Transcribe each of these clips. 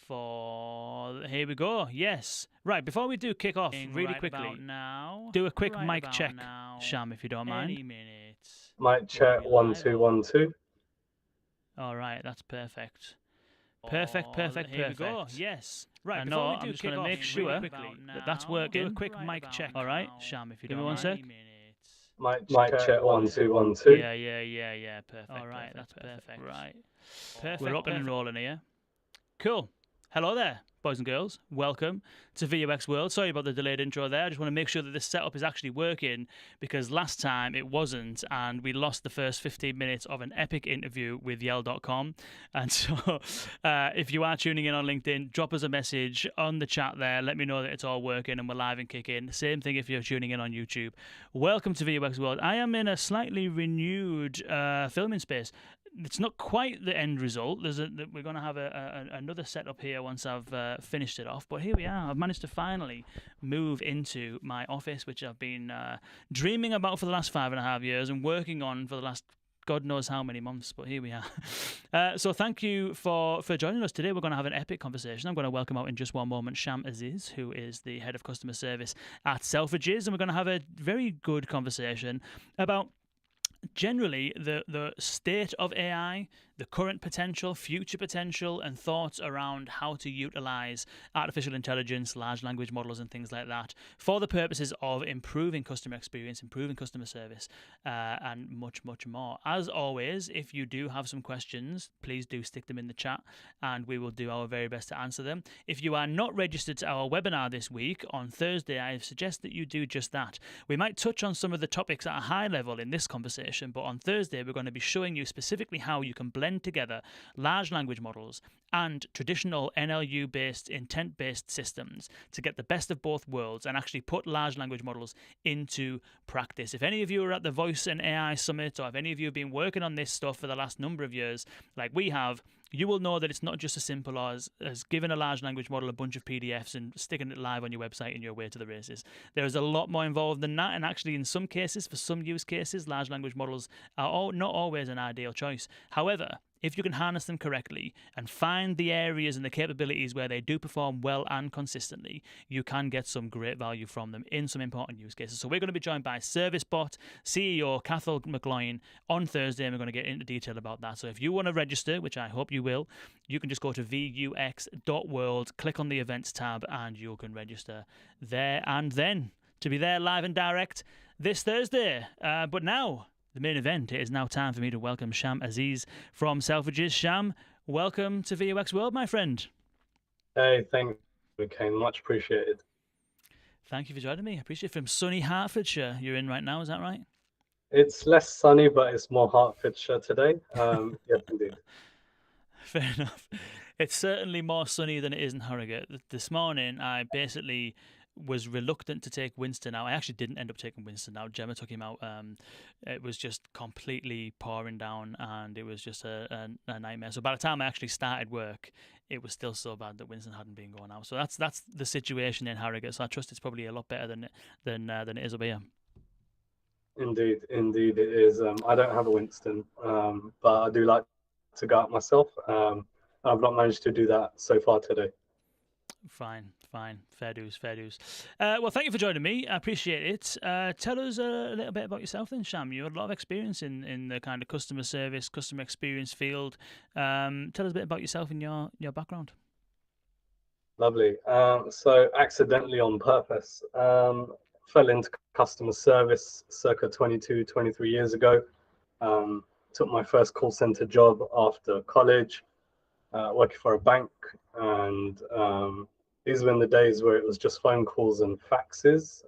Here we go. Yes. Right, before we do kick off, really quickly, do a quick mic check, Sham, if you don't mind. Mic check 1 2 1 2. All right, that's perfect. Perfect. Here we go. Yes. Right, before we do I'm just going to make sure that that's working. Do a quick mic check. All right, Sham, if you don't mind. Give me 1 sec. Mic check 1 2 1 2. Yeah. Perfect. All right, that's perfect. Right. Perfect. We're up and rolling here. Cool. Hello there, boys and girls. Welcome to VUX World. Sorry about the delayed intro there. I just want to make sure that this setup is actually working because last time it wasn't and we lost the first 15 minutes of an epic interview with Yell.com. And so if you are tuning in on LinkedIn, drop us a message on the chat there. Let me know that it's all working and we're live and kicking. Same thing if you're tuning in on YouTube. Welcome to VUX World. I am in a slightly renewed filming space. It's not quite the end result. We're going to have another setup here once I've finished it off. But here we are. I've managed to finally move into my office, which I've been dreaming about for the last 5.5 years and working on for the last God knows how many months. But here we are. So thank you for joining us today. We're going to have an epic conversation. I'm going to welcome out in just one moment Sham Aziz, who is the head of customer service at Selfridges. And we're going to have a very good conversation about generally the state of AI, the current potential, future potential, and thoughts around how to utilize artificial intelligence, large language models, and things like that for the purposes of improving customer experience, improving customer service, and much, much more. As always, if you do have some questions, please do stick them in the chat, and we will do our very best to answer them. If you are not registered to our webinar this week, on Thursday, I suggest that you do just that. We might touch on some of the topics at a high level in this conversation, but on Thursday, we're going to be showing you specifically how you can blend together large language models and traditional NLU-based, intent-based systems to get the best of both worlds and actually put large language models into practice. If any of you are at the Voice and AI Summit, or if any of you have been working on this stuff for the last number of years, like we have, you will know that it's not just as simple as giving a large language model a bunch of PDFs and sticking it live on your website and your way to the races. There is a lot more involved than that, and actually in some cases, for some use cases, large language models are not always an ideal choice. However, if you can harness them correctly and find the areas and the capabilities where they do perform well and consistently, you can get some great value from them in some important use cases. So we're going to be joined by ServiceBot CEO Cathal McLoyne on Thursday, and we're going to get into detail about that. So if you want to register, which I hope you will, you can just go to vux.world, click on the events tab, and you can register there and then to be there live and direct this Thursday. But now, the main event. It is now time for me to welcome Sham Aziz from Selfridges. Sham, welcome to VUX World, my friend. Hey, thanks, Kane. Much appreciated. Thank you for joining me. I appreciate it. From sunny Hertfordshire, you're in right now, is that right? It's less sunny, but it's more Hertfordshire today. Yes, indeed. Fair enough. It's certainly more sunny than it is in Harrogate. This morning, I basically was reluctant to take Winston out. I actually didn't end up taking Winston out. Gemma took him out. It was just completely pouring down, and it was just a nightmare. So by the time I actually started work, it was still so bad that Winston hadn't been going out. So that's the situation in Harrogate. So I trust it's probably a lot better than it is over here. Indeed it is. I don't have a Winston, but I do like to go out myself. I've not managed to do that so far today. Fine. Fair dues. Well, thank you for joining me. I appreciate it. Tell us a little bit about yourself then, Sham. You had a lot of experience in the kind of customer service, customer experience field. Tell us a bit about yourself and your background. Lovely. So accidentally on purpose, fell into customer service circa 23 years ago. Took my first call center job after college, working for a bank, and these were in the days where it was just phone calls and faxes.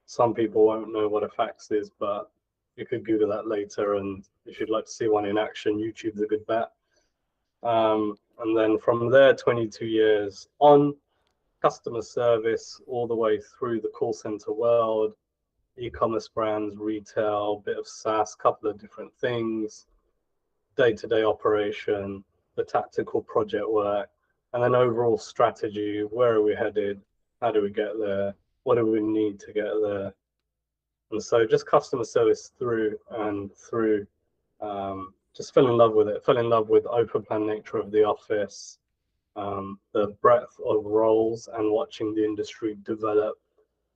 Some people won't know what a fax is, but you could Google that later, and if you'd like to see one in action, YouTube's a good bet. And then from there, 22 years on, customer service all the way through the call center world, e-commerce brands, retail, bit of SaaS, couple of different things, day-to-day operation, the tactical project work, and then overall strategy. Where are we headed? How do we get there? What do we need to get there? And so just customer service through and through. Just fell in love with it. Fell in love with open plan nature of the office. the breadth of roles and watching the industry develop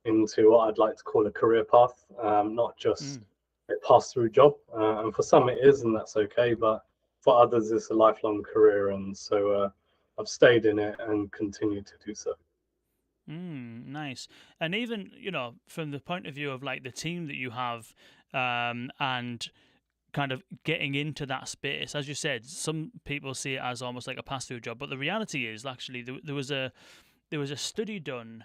into what I'd like to call a career path, not just a pass-through job. And for some it is, and that's okay, but for others it's a lifelong career. And so I've stayed in it and continue to do so. Nice. And even, from the point of view of like the team that you have, and kind of getting into that space, as you said, some people see it as almost like a pass-through job, but the reality is actually there was a study done.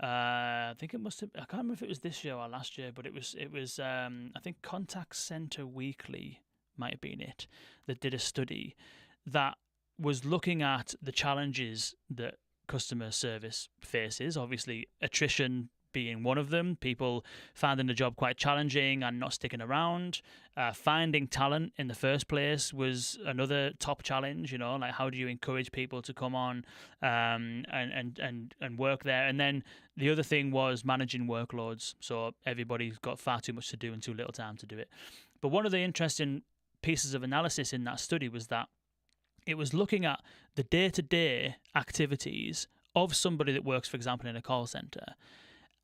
I think it must have. I can't remember if it was this year or last year, but it was. I think Contact Center Weekly might have been it that did a study that was looking at the challenges that customer service faces. Obviously, attrition being one of them. People finding the job quite challenging and not sticking around. Finding talent in the first place was another top challenge. Like how do you encourage people to come on and work there? And then the other thing was managing workloads. So everybody's got far too much to do and too little time to do it. But one of the interesting pieces of analysis in that study was that it was looking at the day-to-day activities of somebody that works, for example, in a call center.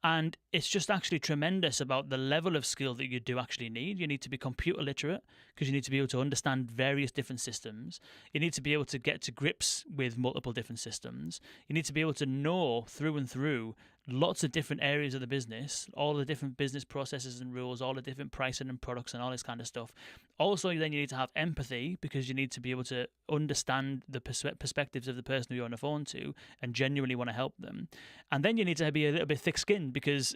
And it's just actually tremendous about the level of skill that you do actually need. You need to be computer literate because you need to be able to understand various different systems. You need to be able to get to grips with multiple different systems. You need to be able to know through and through lots of different areas of the business, all the different business processes and rules, all the different pricing and products and all this kind of stuff. Also, then you need to have empathy because you need to be able to understand the perspectives of the person who you're on the phone to and genuinely want to help them. And then you need to be a little bit thick-skinned because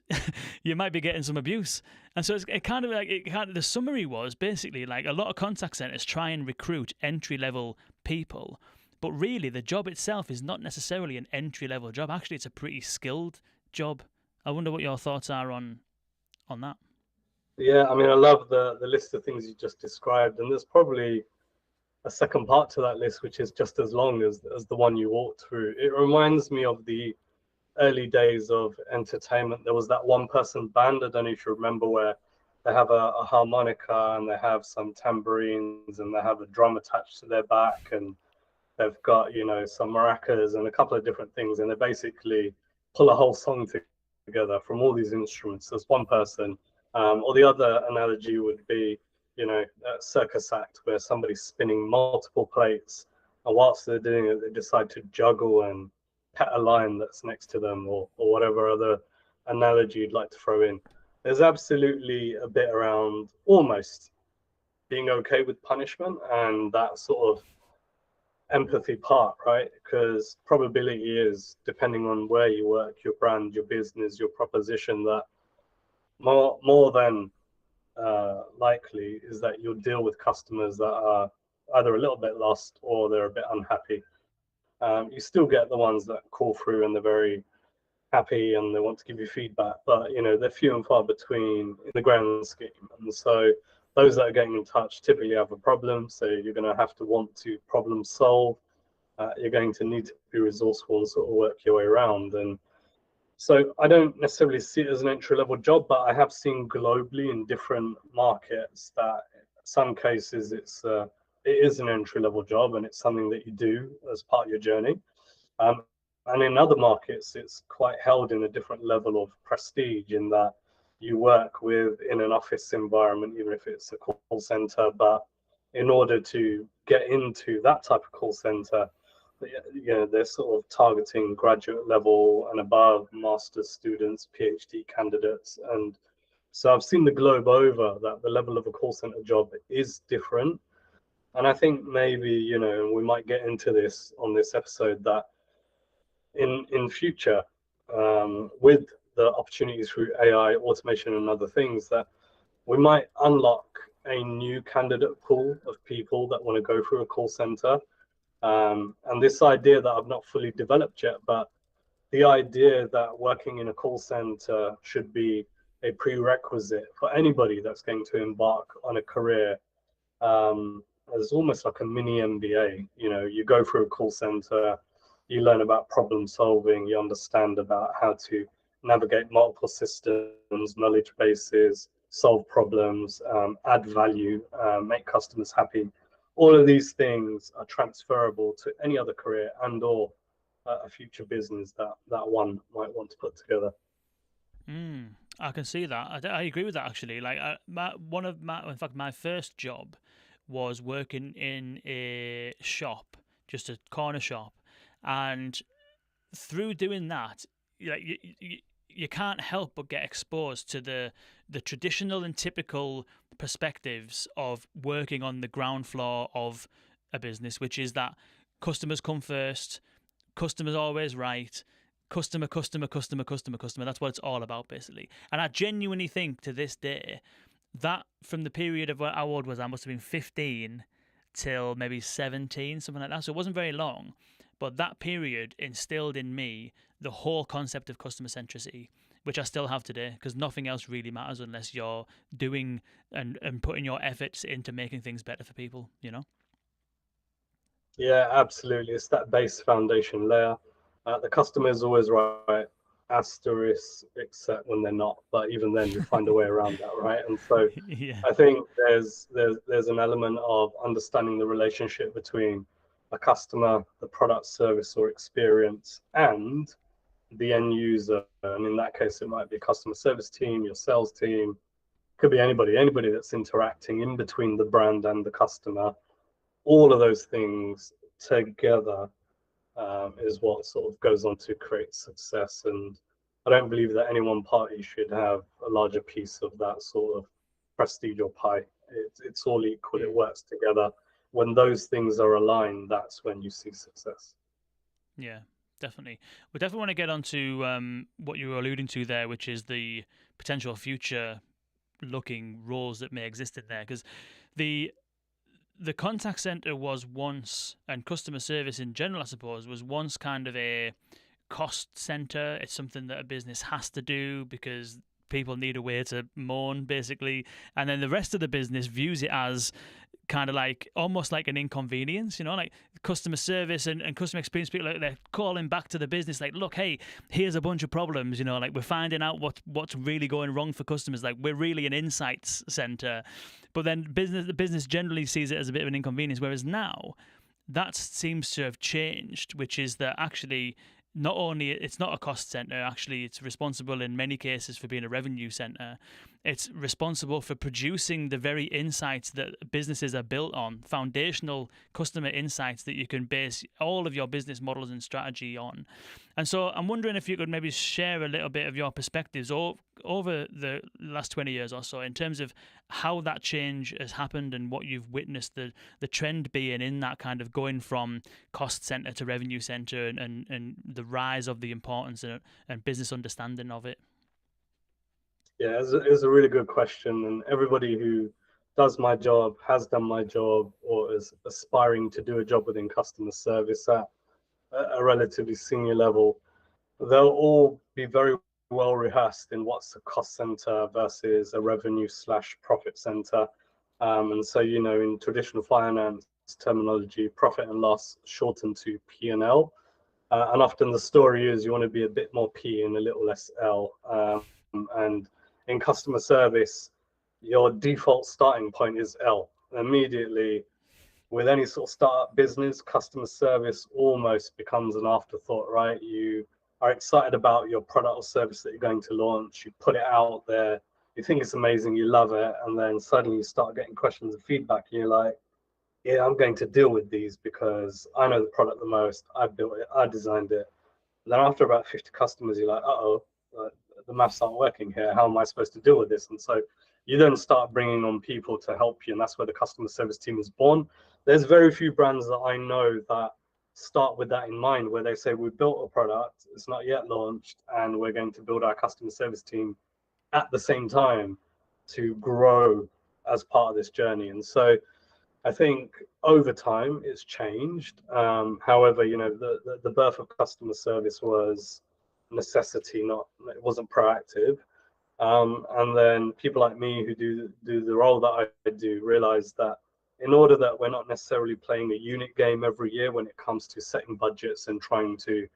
you might be getting some abuse. And so the summary was basically like a lot of contact centers try and recruit entry-level people, but really the job itself is not necessarily an entry-level job. Actually, it's a pretty skilled job. I wonder what your thoughts are on that. Yeah, I mean, I love the list of things you just described, and there's probably a second part to that list, which is just as long as the one you walked through. It reminds me of the early days of entertainment. There was that one-person band, I don't know if you remember, where they have a harmonica and they have some tambourines and they have a drum attached to their back and they've got, some maracas and a couple of different things, and they basically pull a whole song together from all these instruments as one person. Or the other analogy would be, a circus act where somebody's spinning multiple plates, and whilst they're doing it, they decide to juggle and pet a lion that's next to them, or whatever other analogy you'd like to throw in. There's absolutely a bit around almost being okay with punishment and that sort of empathy part, right? Because probability is, depending on where you work, your brand, your business, your proposition, that more than likely is that you'll deal with customers that are either a little bit lost or they're a bit unhappy. You still get the ones that call through and they're very happy and they want to give you feedback, but they're few and far between in the grand scheme. And so those that are getting in touch typically have a problem, so you're going to have to want to problem solve. You're going to need to be resourceful and sort of work your way around. And so I don't necessarily see it as an entry-level job, but I have seen globally in different markets that in some cases it is an entry-level job and it's something that you do as part of your journey. And in other markets, it's quite held in a different level of prestige in that you work in an office environment, even if it's a call center. But in order to get into that type of call center, they're sort of targeting graduate level and above, master's students, PhD candidates. And so I've seen the globe over that the level of a call center job is different. And I think maybe, we might get into this on this episode, that in future, with the opportunities through AI, automation, and other things, that we might unlock a new candidate pool of people that want to go through a call center. And this idea that I've not fully developed yet, but the idea that working in a call center should be a prerequisite for anybody that's going to embark on a career, as almost like a mini MBA. You go through a call center, you learn about problem solving, you understand about how to navigate multiple systems, knowledge bases, solve problems, add value, make customers happy, all of these things are transferable to any other career and or a future business that one might want to put together. I can see that. I agree with that actually. Like in fact, my first job was working in a shop, just a corner shop, and through doing that, you can't help but get exposed to the traditional and typical perspectives of working on the ground floor of a business, which is that customers come first, customers always right, customer, customer, customer, customer, customer. That's what it's all about, basically. And I genuinely think to this day that from the period of how old was I must have been 15 till maybe 17, something like that. So it wasn't very long. But that period instilled in me the whole concept of customer centricity, which I still have today, because nothing else really matters unless you're doing and putting your efforts into making things better for people, you know? Yeah, absolutely. It's that base foundation layer. The customer is always right, asterisk, except when they're not. But even then, you find a way around that, right? And so Yeah. I think there's an element of understanding the relationship between a customer, the product, service, or experience, and the end user. And in that case, it might be a customer service team, your sales team, could be anybody that's interacting in between the brand and the customer. All of those things together is what sort of goes on to create success. And I don't believe that any one party should have a larger piece of that sort of prestige or pie. It's all equal. It works together. When those things are aligned, that's when you see success. Yeah, definitely. We definitely want to get on to what you were alluding to there, which is the potential future looking roles that may exist in there. Because the contact center was once, and customer service in general, I suppose, was once kind of a cost center. It's something that a business has to do because people need a way to mourn, basically. And then the rest of the business views it as kind of like almost like an inconvenience, you know, like customer service and customer experience people, like, they're calling back to the business like, look, hey, here's a bunch of problems, you know, like we're finding out what's really going wrong for customers, like we're really an insights center. But then the business generally sees it as a bit of an inconvenience, whereas now that seems to have changed, which is that actually not only it's not a cost center, actually it's responsible in many cases for being a revenue center. It's responsible for producing the very insights that businesses are built on, foundational customer insights that you can base all of your business models and strategy on. And so I'm wondering if you could maybe share a little bit of your perspectives over the last 20 years or so in terms of how that change has happened and what you've witnessed the trend being in that kind of going from cost center to revenue center and the rise of the importance and business understanding of it. Yeah, it's a really good question. And everybody who does my job, has done my job, or is aspiring to do a job within customer service at a relatively senior level, they'll all be very well rehearsed in what's a cost center versus a revenue/profit center. And so, you know, in traditional finance terminology, profit and loss shortened to P&L. And often the story is you want to be a bit more P and a little less L. And in customer service, your default starting point is L. Immediately, with any sort of startup business, customer service almost becomes an afterthought, right? You are excited about your product or service that you're going to launch. You put it out there. You think it's amazing. You love it. And then suddenly you start getting questions and feedback. And you're like, yeah, I'm going to deal with these because I know the product the most. I built it. I designed it. And then after about 50 customers, you're like, uh-oh, the maths aren't working here. How am I supposed to deal with this? And so you then start bringing on people to help you. And that's where the customer service team is born. There's very few brands that I know that start with that in mind, where they say, we built a product, it's not yet launched, and we're going to build our customer service team at the same time to grow as part of this journey. And so I think over time it's changed. However, you know, the birth of customer service was necessity, it wasn't proactive. And then people like me who do the role that I do realize that in order that we're not necessarily playing a unit game every year when it comes to setting budgets and trying to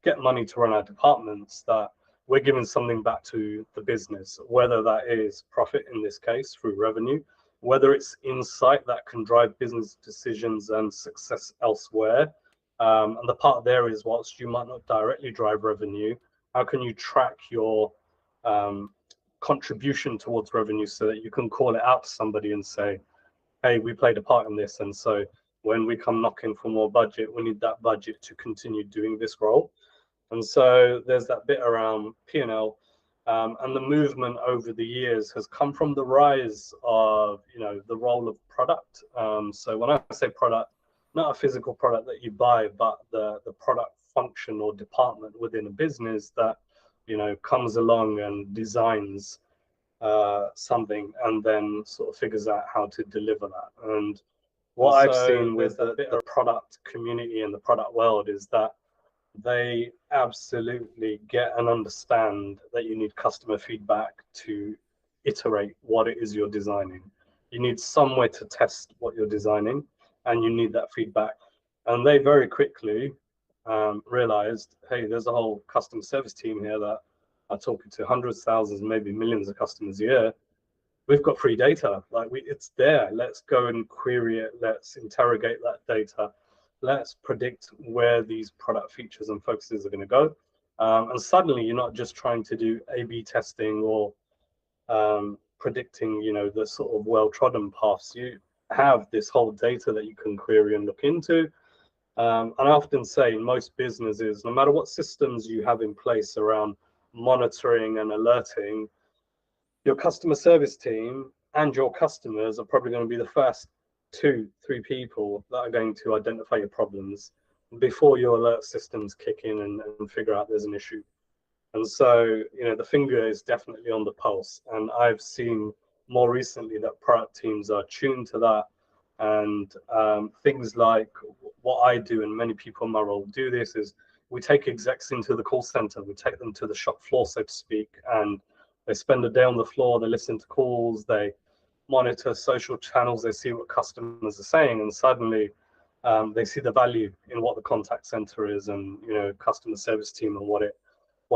get money to run our departments, that we're giving something back to the business, whether that is profit in this case through revenue, whether it's insight that can drive business decisions and success elsewhere. And the part there is, whilst you might not directly drive revenue, how can you track your contribution towards revenue so that you can call it out to somebody and say, hey, we played a part in this. And so when we come knocking for more budget, we need that budget to continue doing this role. And so there's that bit around P&L. And the movement over the years has come from the rise of, the role of product. So when I say product, not a physical product that you buy, but the product function or department within a business that, comes along and designs something and then sort of figures out how to deliver that. And what I've seen with the product community and the product world is that they absolutely get and understand that you need customer feedback to iterate what it is you're designing. You need somewhere to test what you're designing, and you need that feedback. And they very quickly realized, hey, there's a whole customer service team here that are talking to hundreds, thousands, maybe millions of customers a year. We've got free data, it's there. Let's go and query it. Let's interrogate that data. Let's predict where these product features and focuses are going to go. And suddenly you're not just trying to do A/B testing or predicting, the sort of well-trodden paths. You have this whole data that you can query and look into. And I often say in most businesses, no matter what systems you have in place around monitoring and alerting, your customer service team and your customers are probably going to be the first 2-3 people that are going to identify your problems before your alert systems kick in and figure out there's an issue. And so, the finger is definitely on the pulse. And I've seen more recently that product teams are tuned to that. And things like what I do, and many people in my role do this, is we take execs into the call center, we take them to the shop floor, so to speak, and they spend a day on the floor, they listen to calls, they monitor social channels, they see what customers are saying, and suddenly they see the value in what the contact center is and, customer service team and what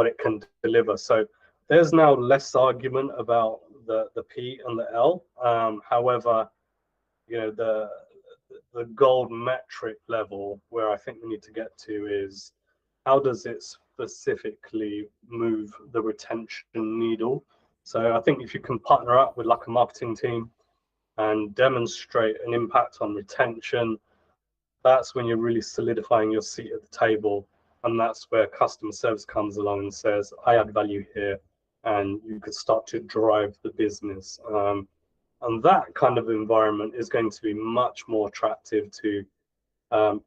it can deliver. So there's now less argument about the P and the L. However, the gold metric level where I think we need to get to is, how does it specifically move the retention needle? So I think if you can partner up with like a marketing team and demonstrate an impact on retention, that's when you're really solidifying your seat at the table. And that's where customer service comes along and says, I add value here, and you could start to drive the business. And that kind of environment is going to be much more attractive to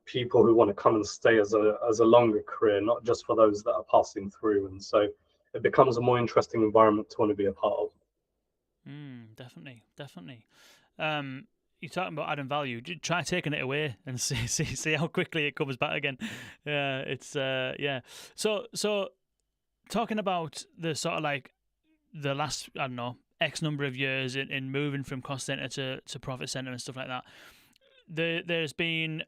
people who want to come and stay as a longer career, not just for those that are passing through. And so it becomes a more interesting environment to want to be a part of. Definitely. You're talking about adding value. Try taking it away and see how quickly it comes back again. So talking about the sort of like the last, I don't know, X number of years in moving from cost center to profit center and stuff like that, there's been,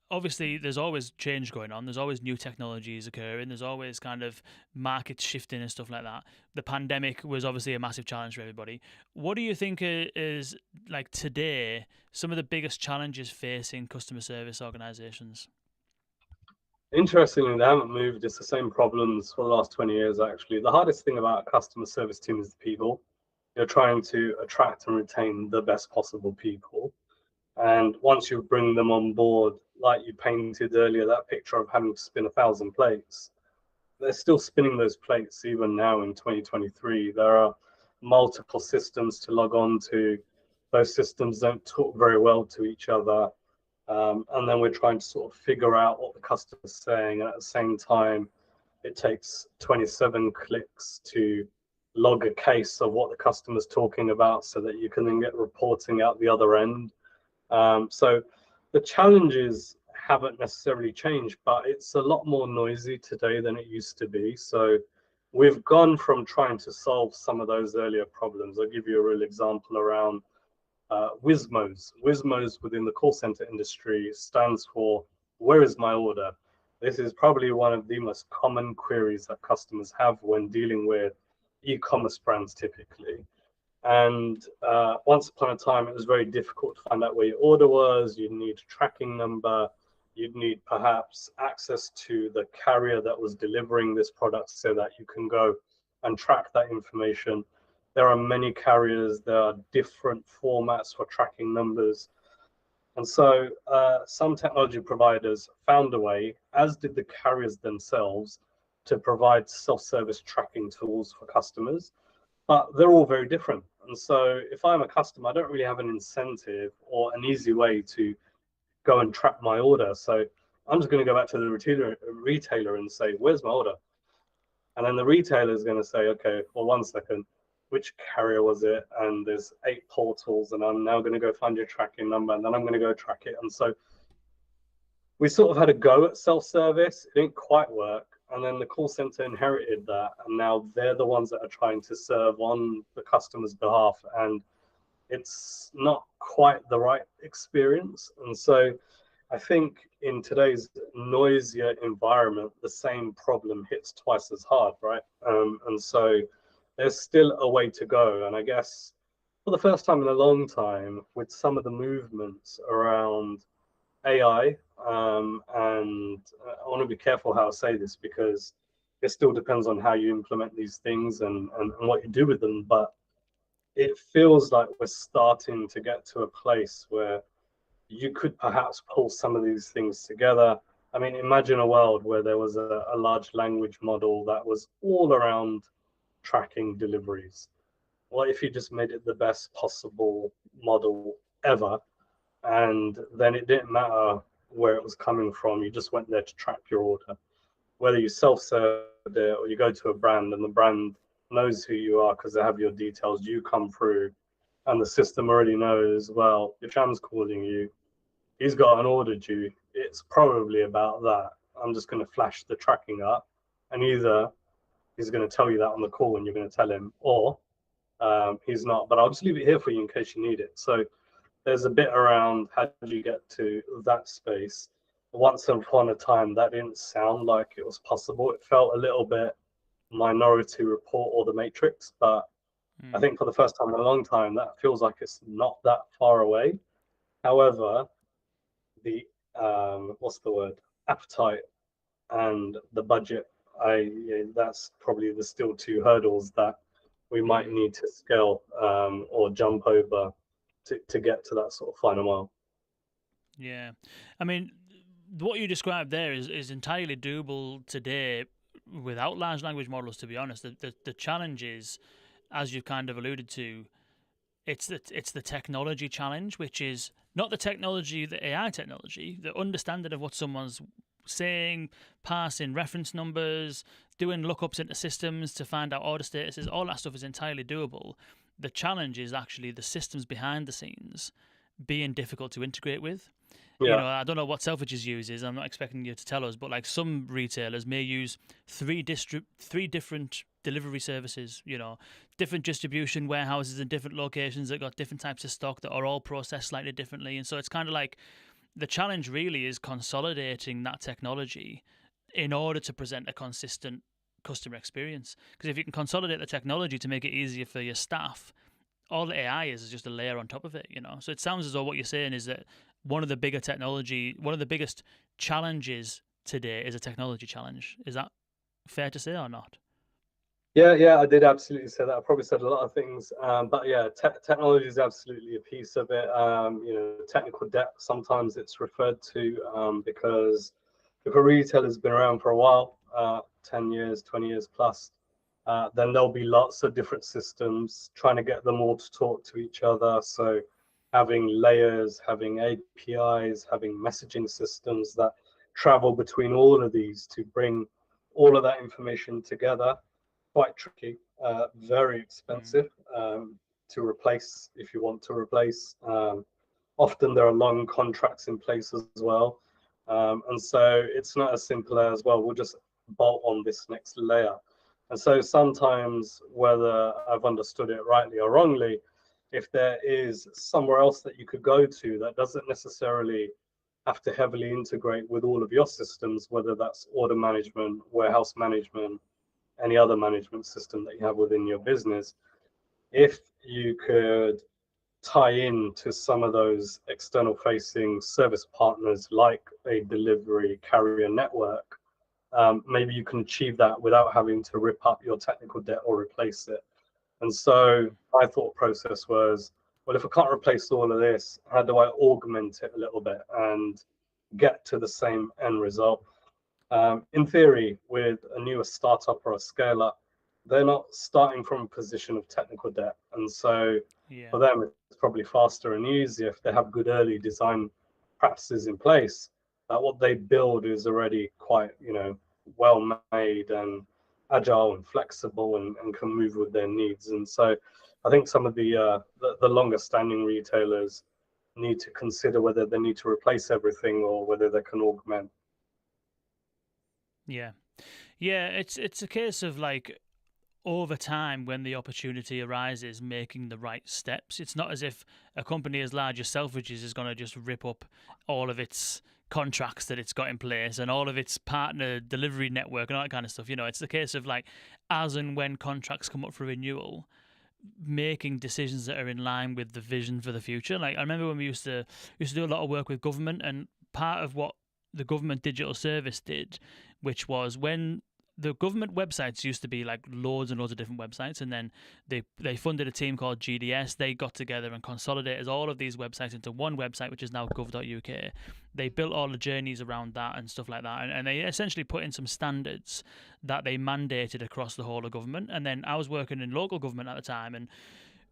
obviously, there's always change going on. There's always new technologies occurring. There's always kind of markets shifting and stuff like that. The pandemic was obviously a massive challenge for everybody. What do you think is, like today, some of the biggest challenges facing customer service organizations? Interestingly, they haven't moved. It's the same problems for the last 20 years, actually. The hardest thing about a customer service team is the people. You're trying to attract and retain the best possible people. And once you bring them on board, like you painted earlier, that picture of having to spin 1,000 plates, they're still spinning those plates even now in 2023. There are multiple systems to log on to. Those systems don't talk very well to each other. And then we're trying to sort of figure out what the customer's saying. And at the same time, it takes 27 clicks to log a case of what the customer's talking about so that you can then get reporting out the other end. So the challenges haven't necessarily changed, but it's a lot more noisy today than it used to be. So we've gone from trying to solve some of those earlier problems. I'll give you a real example around WISMOs. WISMOs within the call center industry stands for, where is my order? This is probably one of the most common queries that customers have when dealing with e-commerce brands typically. And once upon a time, it was very difficult to find out where your order was. You'd need a tracking number. You'd need perhaps access to the carrier that was delivering this product so that you can go and track that information. There are many carriers. There are different formats for tracking numbers. And so some technology providers found a way, as did the carriers themselves, to provide self-service tracking tools for customers. But they're all very different. And so if I'm a customer, I don't really have an incentive or an easy way to go and track my order. So I'm just going to go back to the retailer and say, where's my order? And then the retailer is going to say, okay, well, 1 second, which carrier was it? And there's 8 portals, and I'm now going to go find your tracking number, and then I'm going to go track it. And so we sort of had a go at self-service. It didn't quite work. And then the call center inherited that. And now they're the ones that are trying to serve on the customer's behalf. And it's not quite the right experience. And so I think in today's noisier environment, the same problem hits twice as hard, right? And so there's still a way to go. And I guess for the first time in a long time, with some of the movements around AI, and I want to be careful how I say this because it still depends on how you implement these things and what you do with them. But it feels like we're starting to get to a place where you could perhaps pull some of these things together. I mean, imagine a world where there was a large language model that was all around tracking deliveries. What if you just made it the best possible model ever? And then it didn't matter where it was coming from. You just went there to track your order. Whether you self-served it or you go to a brand and the brand knows who you are because they have your details, you come through and the system already knows, well, if Sham's calling you, he's got an order due. It's probably about that. I'm just going to flash the tracking up, and either he's going to tell you that on the call and you're going to tell him, or he's not. But I'll just leave it here for you in case you need it. So there's a bit around how do you get to that space. Once upon a time, that didn't sound like it was possible. It felt a little bit Minority Report or The Matrix, but I think for the first time in a long time, that feels like it's not that far away. However, the what's the word? Appetite and the budget. That's probably the still 2 hurdles that we might need to scale or jump over to get to that sort of final mile. Yeah, I mean, what you described there is entirely doable today without large language models. To be honest, the challenge is, as you've kind of alluded to, it's the technology challenge, which is not the technology, the AI technology, the understanding of what someone's saying, passing reference numbers, doing lookups into systems to find out order statuses. All that stuff is entirely doable. The challenge is actually the systems behind the scenes being difficult to integrate with. Yeah. You know, I don't know what Selfridges uses. I'm not expecting you to tell us, but like some retailers may use three different delivery services, you know, different distribution warehouses in different locations that got different types of stock that are all processed slightly differently. And so it's kind of like the challenge really is consolidating that technology in order to present a consistent customer experience. Because if you can consolidate the technology to make it easier for your staff, all the AI is just a layer on top of it, you know. So it sounds as though what you're saying is that one of the biggest challenges today is a technology challenge. Is that fair to say or not? Yeah, I did absolutely say that. I probably said a lot of things, but yeah, technology is absolutely a piece of it. You know, technical debt, sometimes it's referred to, because if a retailer's been around for a while, 10 years, 20 years plus, then there'll be lots of different systems, trying to get them all to talk to each other. So having layers, having APIs, having messaging systems that travel between all of these to bring all of that information together. Quite tricky, very expensive to replace if you want to replace. Often there are long contracts in place as well. And so it's not as simple as, well, we'll just bolt on this next layer. And so sometimes, whether I've understood it rightly or wrongly, if there is somewhere else that you could go to that doesn't necessarily have to heavily integrate with all of your systems, whether that's order management, warehouse management, any other management system that you have within your business, if you could tie in to some of those external facing service partners like a delivery carrier network, maybe you can achieve that without having to rip up your technical debt or replace it. And so my thought process was, well, if I can't replace all of this, how do I augment it a little bit and get to the same end result? In theory, with a newer startup or a scale up, they're not starting from a position of technical debt. And so for them, it's probably faster and easier if they have good early design practices in place, that what they build is already quite, well made and agile and flexible and can move with their needs. And so I think some of the longer standing retailers need to consider whether they need to replace everything or whether they can augment. Yeah, it's a case of like, over time, when the opportunity arises, making the right steps. It's not as if a company as large as Selfridges is going to just rip up all of its contracts that it's got in place and all of its partner delivery network and all that kind of stuff. It's the case of like, as and when contracts come up for renewal, making decisions that are in line with the vision for the future. Like, I remember when we used to do a lot of work with government, and part of what the government digital service did, which was when the government websites used to be like loads and loads of different websites, and then they funded a team called GDS. They got together and consolidated all of these websites into one website, which is now gov.uk. They built all the journeys around that and stuff like that, and they essentially put in some standards that they mandated across the whole of government. And then I was working in local government at the time, and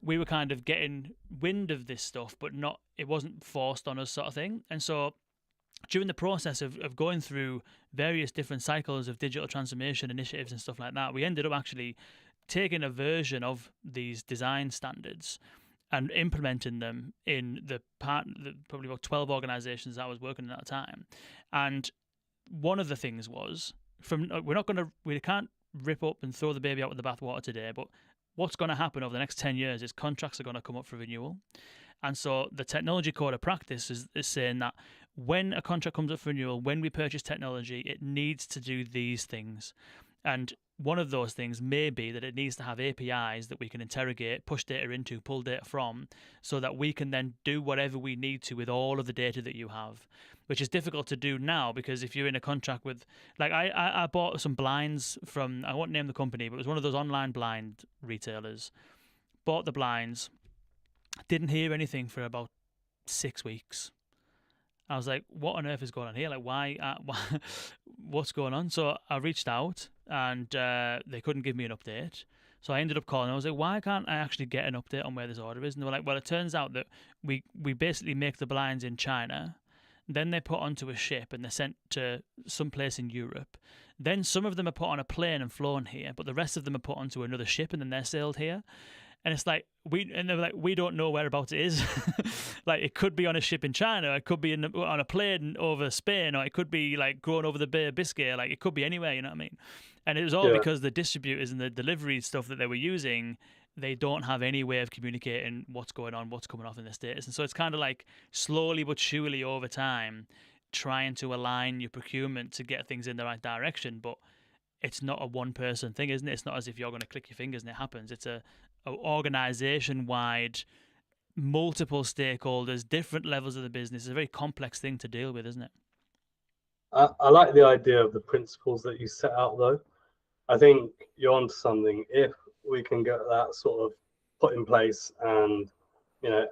we were kind of getting wind of this stuff, but it wasn't forced on us, sort of thing. And so during the process of going through various different cycles of digital transformation initiatives and stuff like that, we ended up actually taking a version of these design standards and implementing them in probably about 12 organizations that I was working in at the time. And one of the things was, we can't rip up and throw the baby out with the bathwater today, but what's going to happen over the next 10 years is contracts are going to come up for renewal. And so the technology code of practice is saying that when a contract comes up for renewal, when we purchase technology, it needs to do these things. And one of those things may be that it needs to have APIs that we can interrogate, push data into, pull data from, so that we can then do whatever we need to with all of the data that you have, which is difficult to do now, because if you're in a contract with, like, I bought some blinds from, I won't name the company, but it was one of those online blind retailers. Bought the blinds, didn't hear anything for about 6 weeks. I was like, what on earth is going on here? Like, why what's going on? So I reached out, and they couldn't give me an update. So I ended up calling. I was like, why can't I actually get an update on where this order is? And they were like, well, it turns out that we basically make the blinds in China. Then they're put onto a ship and they're sent to some place in Europe. Then some of them are put on a plane and flown here, but the rest of them are put onto another ship and then they're sailed here. And it's like, they were like, we don't know whereabouts it is. Like, it could be on a ship in China, it could be on a plane over Spain, or it could be like going over the Bay of Biscay. Like, it could be anywhere, you know what I mean? And it was all because the distributors and the delivery stuff that they were using, they don't have any way of communicating what's going on, what's coming off in the status. And so it's kind of like slowly but surely over time trying to align your procurement to get things in the right direction. But it's not a one-person thing, isn't it? It's not as if you're going to click your fingers and it happens. It's a organization-wide, multiple stakeholders, different levels of the business. It's a very complex thing to deal with, isn't it? I like the idea of the principles that you set out, though. I think you're onto something. If we can get that sort of put in place, and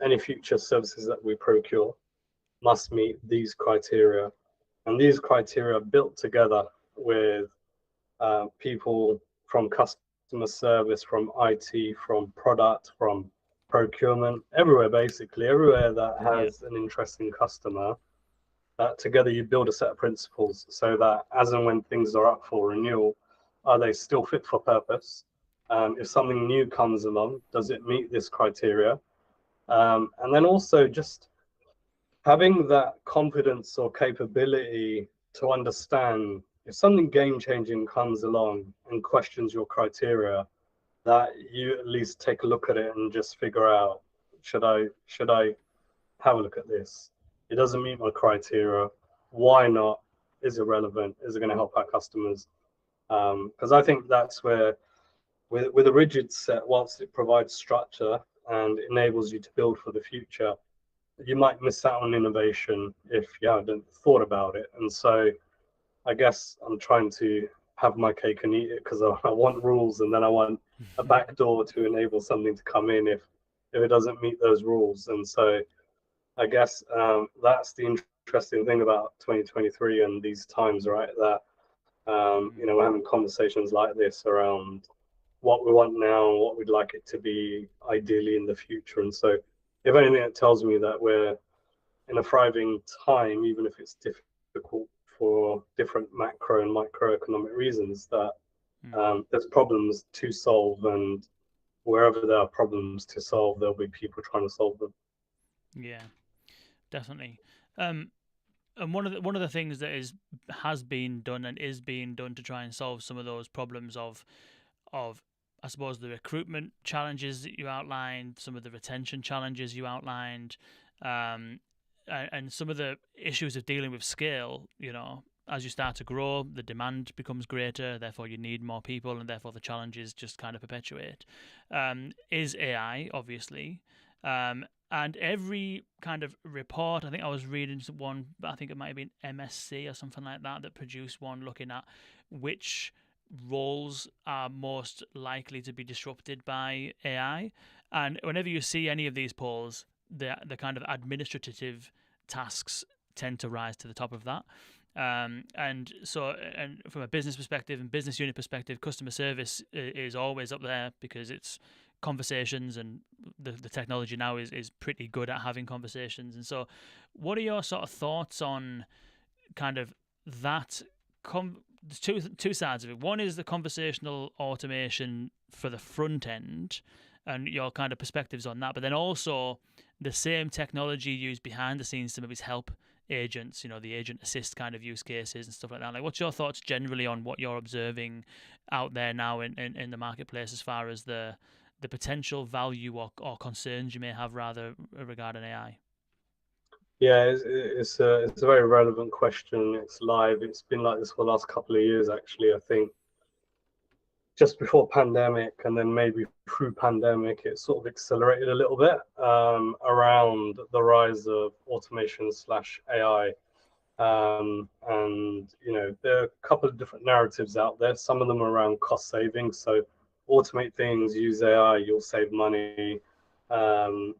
any future services that we procure must meet these criteria, and these criteria are built together with people from customer service, from IT, from product, from procurement, everywhere, basically, everywhere that has an interesting customer. Together you build a set of principles so that as and when things are up for renewal, are they still fit for purpose? If something new comes along, does it meet this criteria? And then also just having that confidence or capability to understand if something game-changing comes along and questions your criteria, that you at least take a look at it and just figure out, should I have a look at this? It doesn't meet my criteria. Why not? Is it relevant? Is it going to help our customers? Because I think that's where, with a rigid set, whilst it provides structure, and enables you to build for the future, you might miss out on innovation if you haven't thought about it. And so I guess I'm trying to have my cake and eat it, because I want rules, and then I want a backdoor to enable something to come in if it doesn't meet those rules. And so I guess that's the interesting thing about 2023 and these times, right? That we're having conversations like this around what we want now and what we'd like it to be ideally in the future. And so, if anything, it tells me that we're in a thriving time, even if it's difficult for different macro and microeconomic reasons, that there's problems to solve, and wherever there are problems to solve, there'll be people trying to solve them. Yeah, definitely. And one of the things that has been done and is being done to try and solve some of those problems of I suppose the recruitment challenges that you outlined, some of the retention challenges you outlined, and some of the issues of dealing with scale. As you start to grow, the demand becomes greater, therefore you need more people, and therefore the challenges just kind of perpetuate. Is AI, obviously. And every kind of report, I think I was reading one, I think it might have been MSC or something like that, that produced one looking at which roles are most likely to be disrupted by AI. And whenever you see any of these polls, the kind of administrative tasks tend to rise to the top of that. And from a business perspective and business unit perspective, customer service is always up there, because it's conversations, and the technology now is pretty good at having conversations. And so what are your sort of thoughts on kind of that? There's two sides of it. One is the conversational automation for the front end, and your kind of perspectives on that, but then also the same technology used behind the scenes, some of its help agents, the agent assist kind of use cases and stuff like that. Like, what's your thoughts generally on what you're observing out there now in the marketplace, as far as the potential value or concerns you may have rather regarding AI? Yeah, it's a very relevant question. It's live. It's been like this for the last couple of years, actually. I think just before pandemic, and then maybe through pandemic, it sort of accelerated a little bit around the rise of automation / AI. And there are a couple of different narratives out there. Some of them are around cost saving. So automate things, use AI, you'll save money. And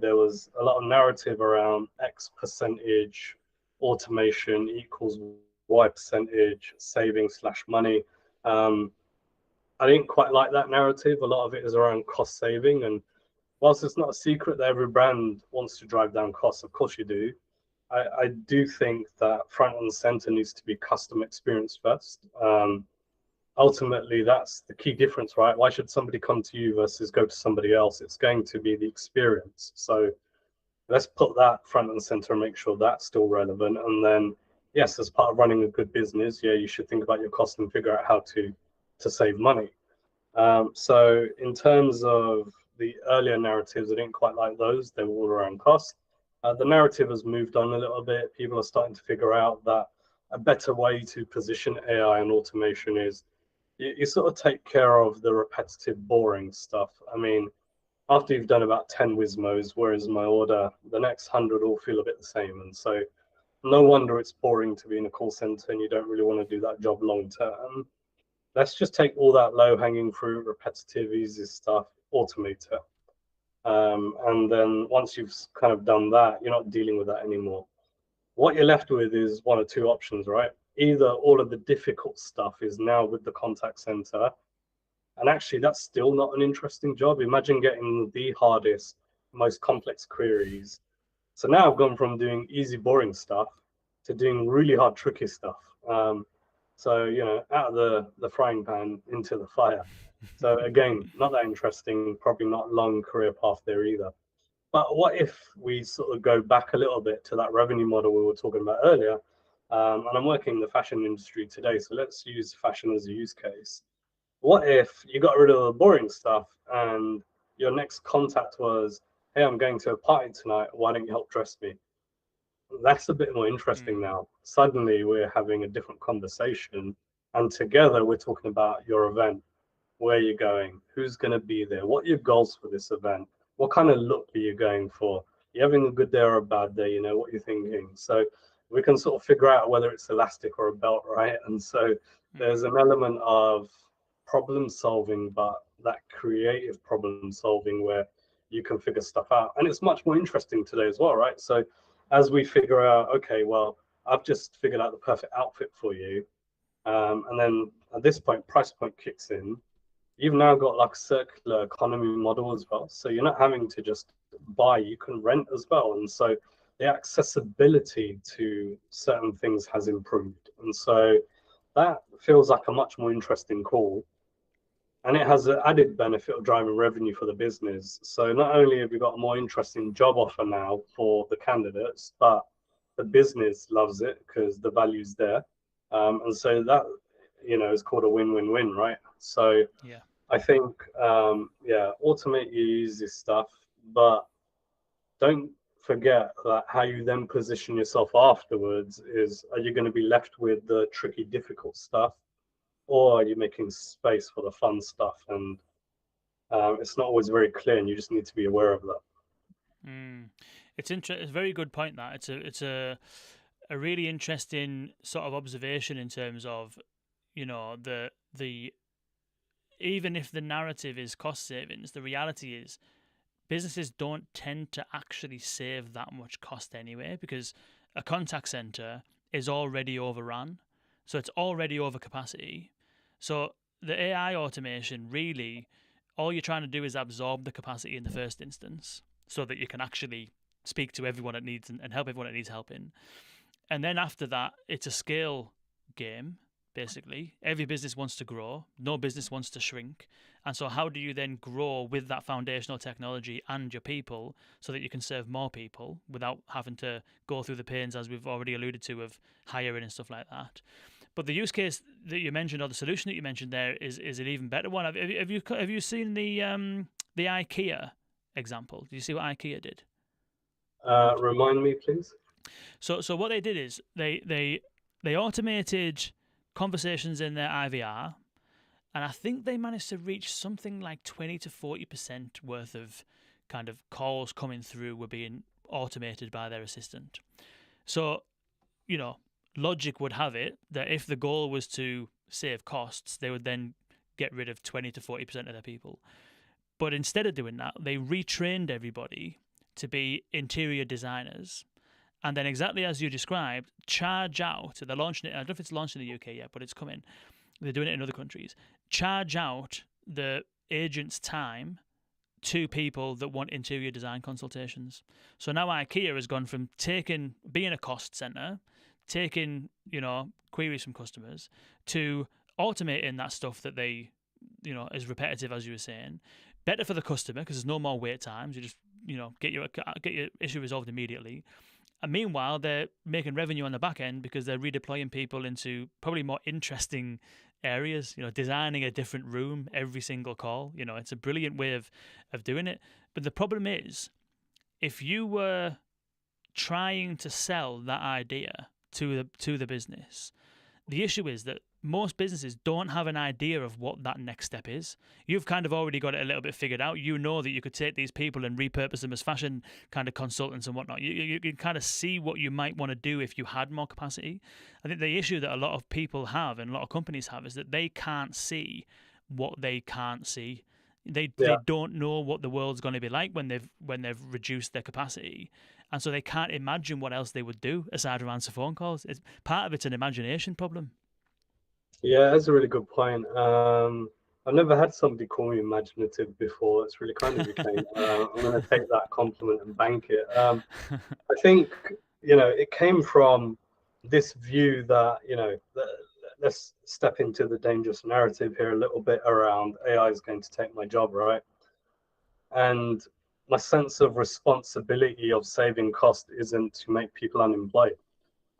there was a lot of narrative around X percentage automation equals Y percentage saving / money. I didn't quite like that narrative. A lot of it is around cost saving, and whilst it's not a secret that every brand wants to drive down costs, of course you do, I do think that front and center needs to be customer experience first. Ultimately, that's the key difference, right? Why should somebody come to you versus go to somebody else? It's going to be the experience. So let's put that front and center and make sure that's still relevant. And then, yes, as part of running a good business, yeah, you should think about your cost and figure out how to save money. So in terms of the earlier narratives, I didn't quite like those. They were all around cost. The narrative has moved on a little bit. People are starting to figure out that a better way to position AI and automation is you sort of take care of the repetitive, boring stuff. I mean, after you've done about 10 Wizmos, where is my order? The next 100 all feel a bit the same. And so no wonder it's boring to be in a call center and you don't really want to do that job long term. Let's just take all that low-hanging fruit, repetitive, easy stuff, automate it. And then once you've kind of done that, you're not dealing with that anymore. What you're left with is one or two options, right? Either all of the difficult stuff is now with the contact center, and actually that's still not an interesting job. Imagine getting the hardest, most complex queries. So now I've gone from doing easy, boring stuff to doing really hard, tricky stuff. So, out of the frying pan into the fire. So again, not that interesting, probably not long career path there either. But what if we sort of go back a little bit to that revenue model we were talking about earlier? And I'm working in the fashion industry today, so let's use fashion as a use case. What if you got rid of the boring stuff and your next contact was, hey, I'm going to a party tonight, why don't you help dress me? That's a bit more interesting now. Suddenly we're having a different conversation, and together we're talking about your event, where you're going, who's going to be there, what are your goals for this event, what kind of look are you going for? You're having a good day or a bad day, what you're thinking. So we can sort of figure out whether it's elastic or a belt, right? And so there's an element of problem solving, but that creative problem solving where you can figure stuff out. And it's much more interesting today as well, right? So as we figure out, okay, well, I've just figured out the perfect outfit for you. And then at this point, price point kicks in. You've now got like a circular economy model as well. So you're not having to just buy, you can rent as well. And so the accessibility to certain things has improved. And so that feels like a much more interesting call. And it has an added benefit of driving revenue for the business. So not only have you got a more interesting job offer now for the candidates, but the business loves it because the value's there. And so that, is called a win-win-win, right? So yeah, I think, automate your easy stuff, but don't forget that how you then position yourself afterwards is, are you going to be left with the tricky, difficult stuff, or are you making space for the fun stuff? And it's not always very clear, and you just need to be aware of that. It's a very good point. That it's a really interesting sort of observation in terms of, the even if the narrative is cost savings, the reality is businesses don't tend to actually save that much cost anyway, because a contact center is already overrun, so it's already over capacity. So the AI automation, really, all you're trying to do is absorb the capacity in the first instance so that you can actually speak to everyone that needs and help everyone that needs helping. And then after that, it's a scale game, basically. Every business wants to grow. No business wants to shrink. And so how do you then grow with that foundational technology and your people so that you can serve more people without having to go through the pains, as we've already alluded to, of hiring and stuff like that? But the use case that you mentioned, or the solution that you mentioned there, is an even better one. Have you seen the IKEA example? Did you see what IKEA did? Remind me, please. So what they did is they automated conversations in their IVR, and I think they managed to reach something like 20 to 40% worth of kind of calls coming through were being automated by their assistant. So, logic would have it that if the goal was to save costs, they would then get rid of 20 to 40% of their people. But instead of doing that, they retrained everybody to be interior designers. And then, exactly as you described, charge out. They're launching it. I don't know if it's launched in the UK yet, but it's coming. They're doing it in other countries. Charge out the agent's time to people that want interior design consultations. So now IKEA has gone from being a cost center, taking queries from customers, to automating that stuff that they is repetitive, as you were saying. Better for the customer because there's no more wait times. You just get your issue resolved immediately. And meanwhile, they're making revenue on the back end because they're redeploying people into probably more interesting areas, designing a different room every single call. It's a brilliant way of doing it. But the problem is, if you were trying to sell that idea to the business, the issue is that most businesses don't have an idea of what that next step is. You've kind of already got it a little bit figured out. You know that you could take these people and repurpose them as fashion kind of consultants and whatnot. You can kind of see what you might want to do if you had more capacity. I think the issue that a lot of people have and a lot of companies have is that they can't see what they can't see. They don't know what the world's going to be like when they've reduced their capacity. And so they can't imagine what else they would do aside from answer phone calls. Part of it's an imagination problem. Yeah, that's a really good point. I've never had somebody call me imaginative before. It's really kind of you, Kane. I'm going to take that compliment and bank it. I think, it came from this view that, let's step into the dangerous narrative here a little bit around AI is going to take my job, right? And my sense of responsibility of saving cost isn't to make people unemployed.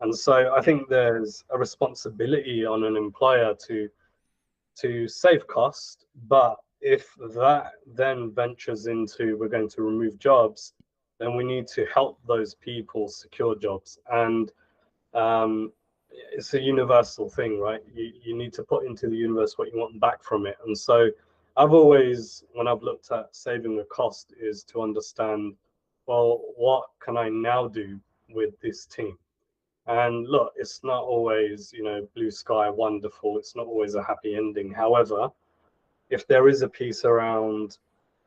And so I think there's a responsibility on an employer to save cost, but if that then ventures into we're going to remove jobs, then we need to help those people secure jobs. And it's a universal thing, right? You need to put into the universe what you want back from it. And so I've always, when I've looked at saving a cost, is to understand, well, what can I now do with this team? And look, it's not always, blue sky, wonderful. It's not always a happy ending. However, if there is a piece around,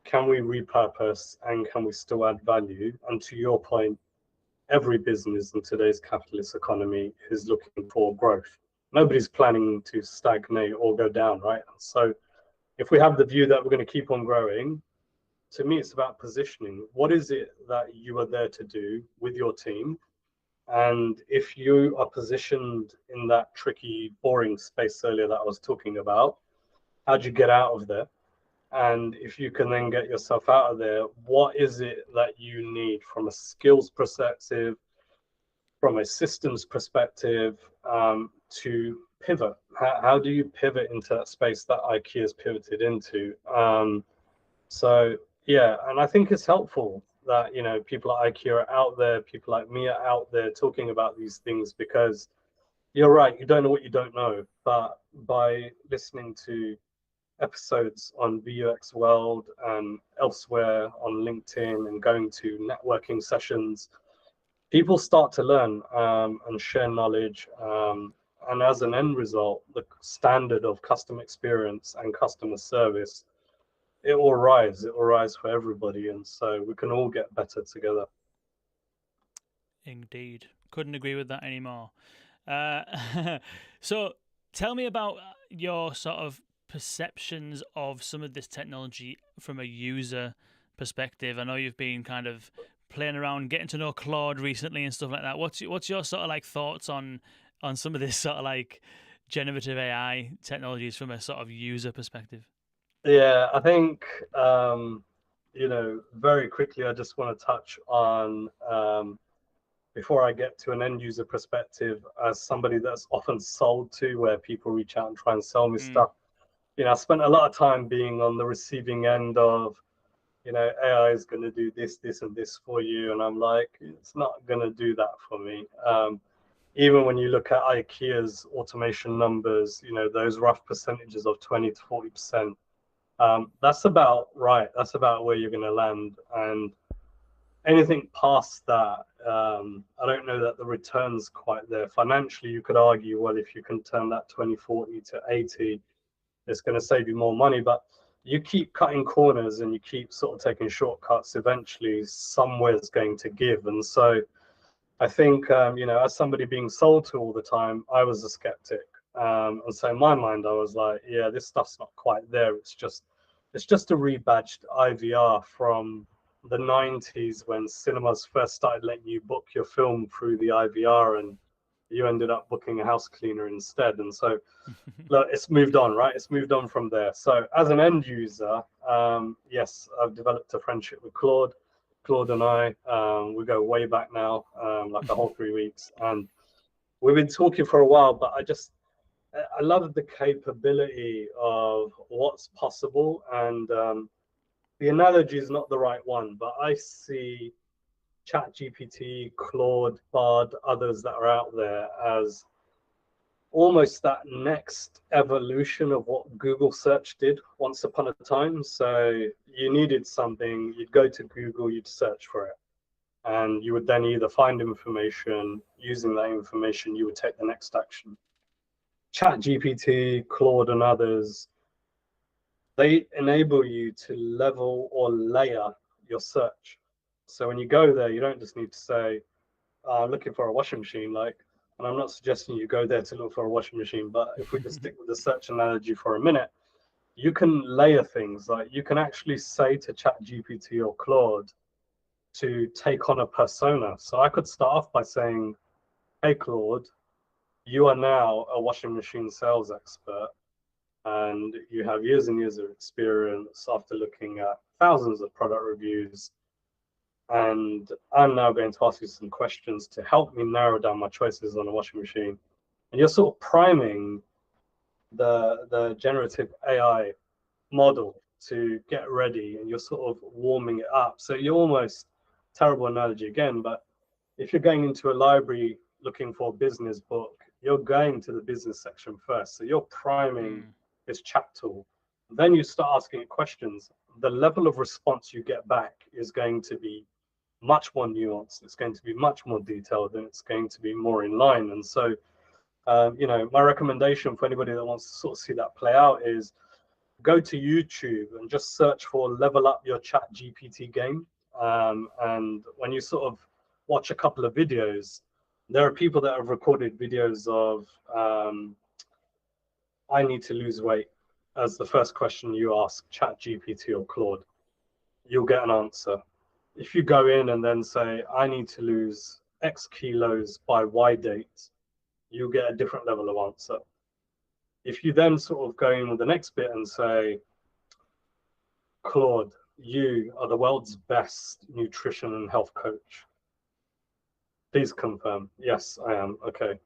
can we repurpose and can we still add value? And to your point, every business in today's capitalist economy is looking for growth. Nobody's planning to stagnate or go down, right? So if we have the view that we're going to keep on growing, to me, it's about positioning. What is it that you are there to do with your team? And if you are positioned in that tricky, boring space earlier that I was talking about, how do you get out of there? And if you can then get yourself out of there, what is it that you need from a skills perspective, from a systems perspective, to pivot? How do you pivot into that space that IKEA's pivoted into? So yeah, and I think it's helpful that people like IKEA are out there, people like me are out there talking about these things, because you're right, you don't know what you don't know. But by listening to episodes on VUX World and elsewhere on LinkedIn and going to networking sessions, people start to learn and share knowledge. And as an end result, the standard of customer experience and customer service, it will rise. It will rise for everybody. And so we can all get better together. Indeed. Couldn't agree with that anymore. So tell me about your sort of perceptions of some of this technology from a user perspective. I know you've been kind of playing around, getting to know Claude recently and stuff like that. What's your sort of like thoughts on some of this sort of like generative AI technologies from a sort of user perspective? Yeah, I think very quickly, I just want to touch on, before I get to an end user perspective, as somebody that's often sold to, where people reach out and try and sell me stuff. I spent a lot of time being on the receiving end of, AI is going to do this, this, and this for you. And I'm like, it's not going to do that for me. Even when you look at IKEA's automation numbers, those rough percentages of 20 to 40%, that's about right. That's about where you're going to land. And anything past that, I don't know that the return's quite there. Financially, you could argue, well, if you can turn that 2040 to 80, it's going to save you more money. But you keep cutting corners and you keep sort of taking shortcuts, eventually somewhere's going to give. And so I think, as somebody being sold to all the time, I was a skeptic. And so in my mind, I was like, yeah, this stuff's not quite there. It's just a rebadged IVR from the 90s, when cinemas first started letting you book your film through the IVR, and you ended up booking a house cleaner instead. And so look, it's moved on, right? It's moved on from there. So as an end user, yes, I've developed a friendship with Claude. Claude and I, we go way back now, like a whole 3 weeks. And we've been talking for a while, but I love the capability of what's possible. And the analogy is not the right one, but I see ChatGPT, Claude, Bard, others that are out there as almost that next evolution of what Google search did once upon a time. So you needed something, you'd go to Google, you'd search for it. And you would then either find information, using that information, you would take the next action. ChatGPT, Claude, and others, they enable you to level or layer your search. So when you go there, you don't just need to say, I'm looking for a washing machine, and I'm not suggesting you go there to look for a washing machine, but if we just stick with the search analogy for a minute, you can layer things. Like you can actually say to ChatGPT or Claude to take on a persona. So I could start off by saying, hey, Claude, you are now a washing machine sales expert, and you have years and years of experience after looking at thousands of product reviews. And I'm now going to ask you some questions to help me narrow down my choices on a washing machine. And you're sort of priming the generative AI model to get ready, and you're sort of warming it up. So you're almost, terrible analogy again, but if you're going into a library looking for a business book, you're going to the business section first. So you're priming this chat tool. Then you start asking it questions. The level of response you get back is going to be much more nuanced. It's going to be much more detailed, and it's going to be more in line. And so, my recommendation for anybody that wants to sort of see that play out is go to YouTube and just search for level up your chat GPT game. And when you sort of watch a couple of videos, there are people that have recorded videos of, I need to lose weight as the first question you ask chat GPT or Claude. You'll get an answer. If you go in and then say, I need to lose X kilos by Y date, you'll get a different level of answer. If you then sort of go in with the next bit and say, Claude, you are the world's best nutrition and health coach. Please confirm. Yes, I am. Okay.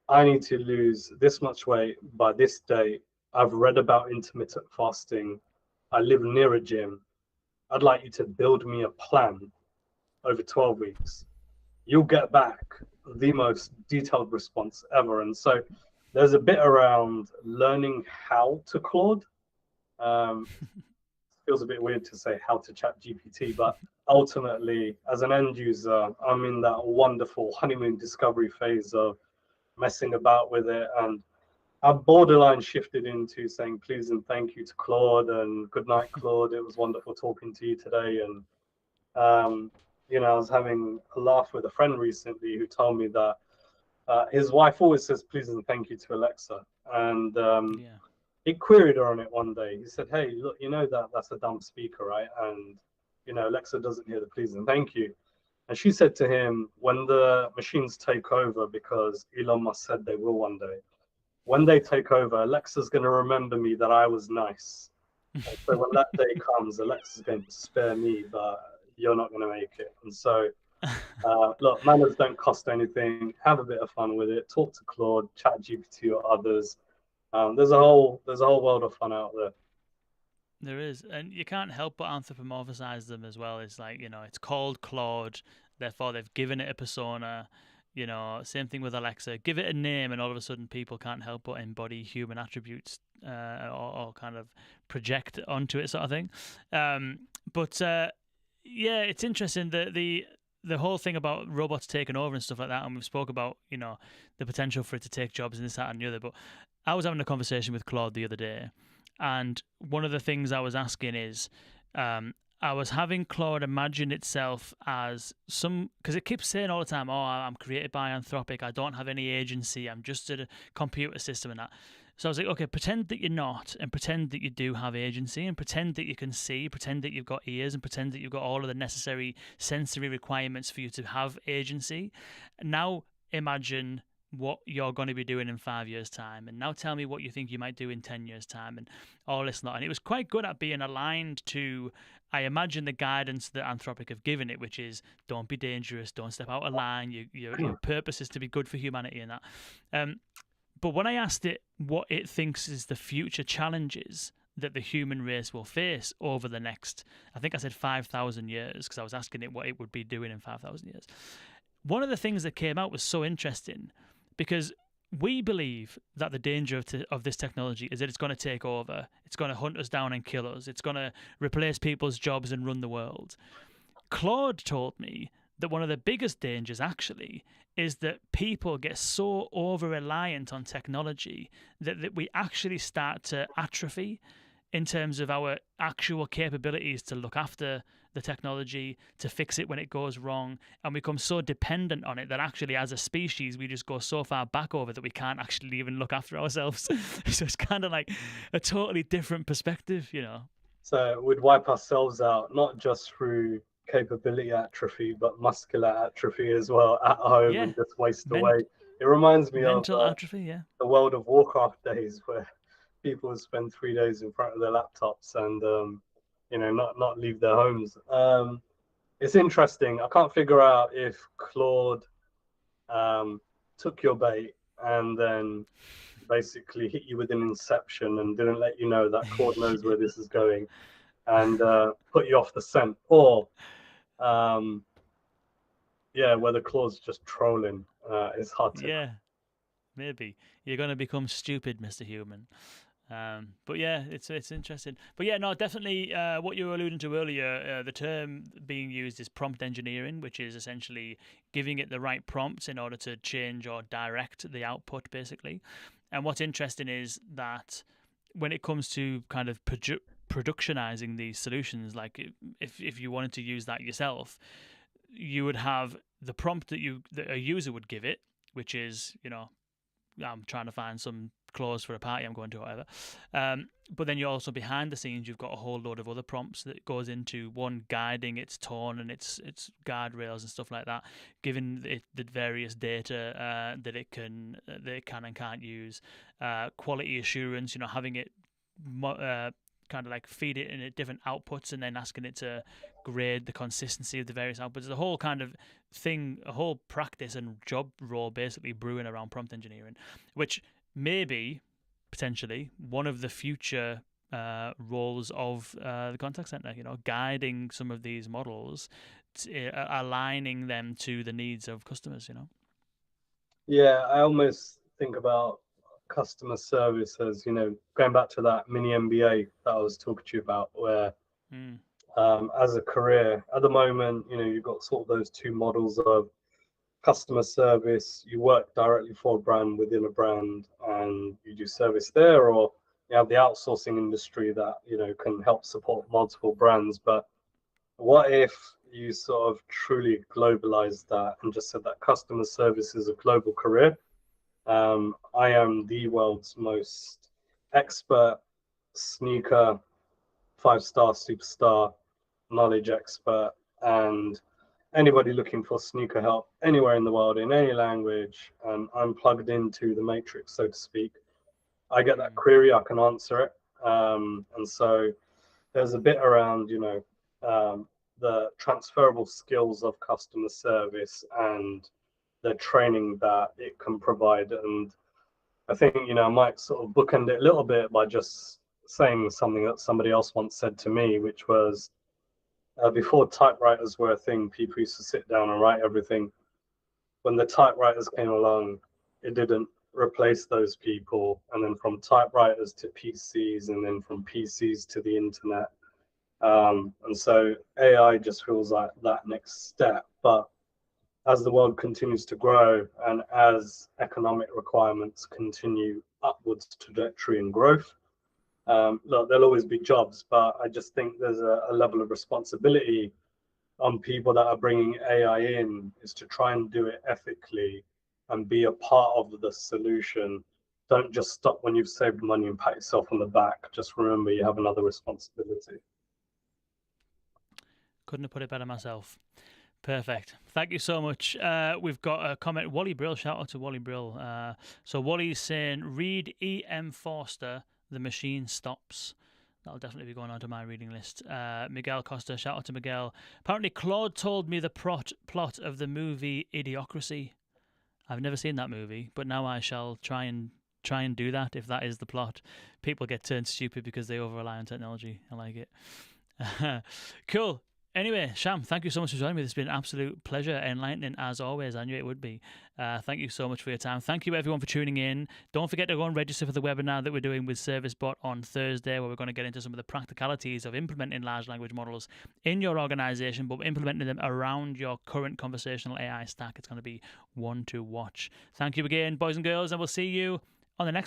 I need to lose this much weight by this date. I've read about intermittent fasting. I live near a gym. I'd like you to build me a plan over 12 weeks. You'll get back the most detailed response ever. And so there's a bit around learning how to Claude. Feels a bit weird to say how to chat GPT, but ultimately, as an end user, I'm in that wonderful honeymoon discovery phase of messing about with it. And I've borderline shifted into saying please and thank you to Claude and good night, Claude. It was wonderful talking to you today. And, I was having a laugh with a friend recently who told me that his wife always says please and thank you to Alexa. And he queried her on it one day. He said, hey, look, that's a dumb speaker, right? And, Alexa doesn't hear the please and thank you. And she said to him, when the machines take over, because Elon Musk said they will one day, when they take over, Alexa's going to remember me that I was nice. And so when that day comes, Alexa's going to spare me, but you're not going to make it. And so, look, manners don't cost anything. Have a bit of fun with it. Talk to Claude, chat GPT or others. There's a whole world of fun out there. There is, and you can't help but anthropomorphize them as well. It's like, it's called Claude, therefore they've given it a persona. Same thing with Alexa. Give it a name, and all of a sudden people can't help but embody human attributes or kind of project onto it, sort of thing. But it's interesting that the whole thing about robots taking over and stuff like that, and we've spoke about, the potential for it to take jobs and this, that, and the other. But I was having a conversation with Claude the other day, and one of the things I was asking is, I was having Claude imagine itself as because it keeps saying all the time, oh, I'm created by Anthropic, I don't have any agency, I'm just a computer system and that. So I was like, okay, pretend that you're not, and pretend that you do have agency, and pretend that you can see, pretend that you've got ears, and pretend that you've got all of the necessary sensory requirements for you to have agency. Now imagine what you're going to be doing in 5 years' time, and now tell me what you think you might do in 10 years' time, and all this and that. And it was quite good at being aligned to, I imagine, the guidance that Anthropic have given it, which is don't be dangerous, don't step out of line, your purpose is to be good for humanity and that. But when I asked it what it thinks is the future challenges that the human race will face over the next, I think I said 5,000 years, because I was asking it what it would be doing in 5,000 years. One of the things that came out was so interesting, because we believe that the danger of this technology is that it's going to take over, it's going to hunt us down and kill us, it's going to replace people's jobs and run the world. Claude told me that one of the biggest dangers actually is that people get so over-reliant on technology that we actually start to atrophy in terms of our actual capabilities to look after the technology, to fix it when it goes wrong, and we become so dependent on it that actually as a species we just go so far back over that we can't actually even look after ourselves. So it's kind of like a totally different perspective, So we'd wipe ourselves out, not just through capability atrophy, but muscular atrophy as well at home, and just waste away. It reminds me mental of atrophy, the World of Warcraft days where people would spend 3 days in front of their laptops and not leave their homes. It's interesting. I can't figure out if Claude took your bait and then basically hit you with an inception and didn't let you know that Claude knows where this is going and put you off the scent, or whether Claude's just trolling. It's hard to maybe you're going to become stupid, Mr. Human. But yeah, it's interesting. But yeah, no, definitely what you were alluding to earlier, the term being used is prompt engineering, which is essentially giving it the right prompts in order to change or direct the output, basically. And what's interesting is that when it comes to kind of productionizing these solutions, like if you wanted to use that yourself, you would have the prompt that a user would give it, which is, I'm trying to find some clothes for a party I'm going to, or whatever. But then you're also behind the scenes, you've got a whole load of other prompts that goes into one guiding its tone and its guardrails and stuff like that, giving it the various data that it can and can't use, quality assurance, having it kind of like feed it in different outputs and then asking it to grade the consistency of the various outputs. The whole kind of thing, a whole practice and job role basically brewing around prompt engineering, which may be potentially one of the future roles of the contact center, guiding some of these models, aligning them to the needs of customers, Yeah, I almost think about customer service as, going back to that mini MBA that I was talking to you about, where as a career at the moment, you've got sort of those two models of customer service. You work directly for a brand within a brand and you do service there, or you have the outsourcing industry that, can help support multiple brands. But what if you sort of truly globalize that and just said that customer service is a global career? I am the world's most expert sneaker 5-star superstar knowledge expert, and anybody looking for sneaker help anywhere in the world in any language, and I'm plugged into the matrix, so to speak. I get that query, I can answer it. And so there's a bit around, the transferable skills of customer service and the training that it can provide. And I think, I might sort of bookend it a little bit by just saying something that somebody else once said to me, which was, before typewriters were a thing, people used to sit down and write everything. When the typewriters came along, it didn't replace those people. And then from typewriters to PCs, and then from PCs to the internet. And so AI just feels like that next step. But as the world continues to grow and as economic requirements continue upwards trajectory and growth, look, there'll always be jobs, but I just think there's a level of responsibility on people that are bringing AI in, is to try and do it ethically and be a part of the solution. Don't just stop when you've saved money and pat yourself on the back. Just remember you have another responsibility. Couldn't have put it better myself. Perfect. Thank you so much. We've got a comment. Wally Brill. Shout out to Wally Brill. So Wally's saying, read E.M. Forster, The Machine Stops. That'll definitely be going onto my reading list. Miguel Costa. Shout out to Miguel. Apparently Claude told me the plot of the movie Idiocracy. I've never seen that movie, but now I shall try and do that if that is the plot. People get turned stupid because they over-rely on technology. I like it. Cool. Anyway, Sham, thank you so much for joining me. It's been an absolute pleasure, enlightening as always. I knew it would be. Thank you so much for your time. Thank you, everyone, for tuning in. Don't forget to go and register for the webinar that we're doing with ServiceBot on Thursday, where we're going to get into some of the practicalities of implementing large language models in your organization, but implementing them around your current conversational AI stack. It's going to be one to watch. Thank you again, boys and girls, and we'll see you on the next